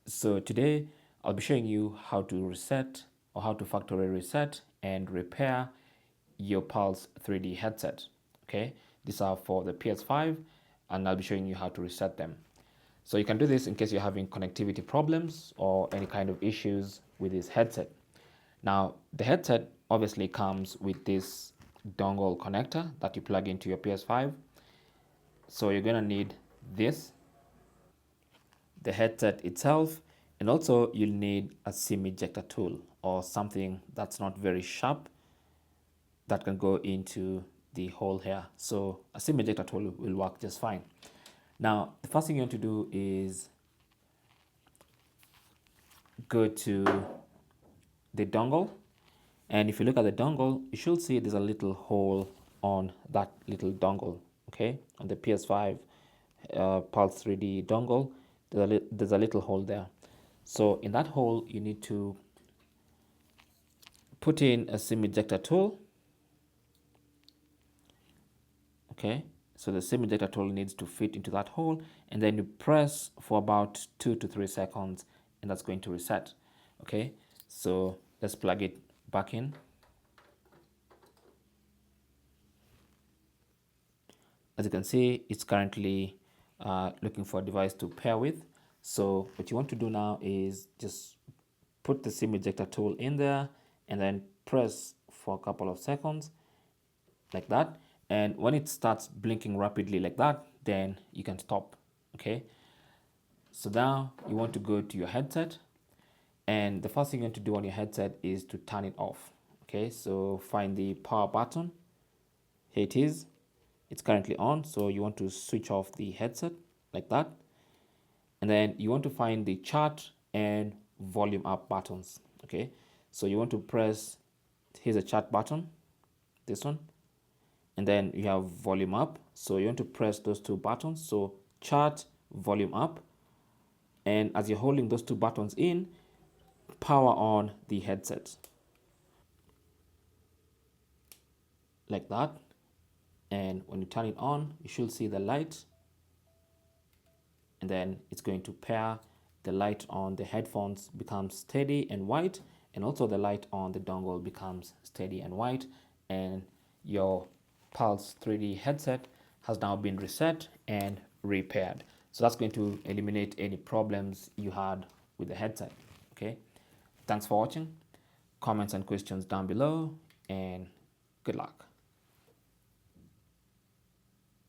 So today I'll be showing you how to reset or how to factory reset and repair your Pulse 3D headset. Okay, these are for the PS5 and I'll be showing you how to reset them. So you can do this in case you're having connectivity problems or any kind of issues with this headset. Now the headset obviously comes with this dongle connector that you plug into your PS5. So you're gonna need this, the headset itself, and also you'll need a SIM ejector tool or something that's not very sharp that can go into the hole here. So a SIM ejector tool will work just fine. Now the first thing you want to do is go to the dongle, and if you look at the dongle, you should see there's a little hole on that little dongle. Okay, on the PS5 Pulse 3D dongle, there's a little hole there. So in that hole, you need to put in a SIM ejector tool. Okay, so the SIM ejector tool needs to fit into that hole, and then you press for about 2 to 3 seconds, and that's going to reset. Okay, so let's plug it back in. As you can see, it's currently looking for a device to pair with. So what you want to do now is just put the SIM ejector tool in there and then press for a couple of seconds like that. And when it starts blinking rapidly like that, then you can stop. Okay, so now you want to go to your headset, and the first thing you want to do on your headset is to turn it off. Okay, so find the power button. Here it is. It's currently on, so you want to switch off the headset like that, and then you want to find the chart and volume up buttons. Okay, so you want to press, here's a chart button, this one, and then you have volume up, so you want to press those two buttons, so chart, volume up, and as you're holding those two buttons in, power on the headset like that. And when you turn it on, you should see the light, and then it's going to pair. The light on the headphones becomes steady and white, and also the light on the dongle becomes steady and white, and your Pulse 3D headset has now been reset and repaired. So that's going to eliminate any problems you had with the headset. Okay, thanks for watching. Comments and questions down below, and good luck.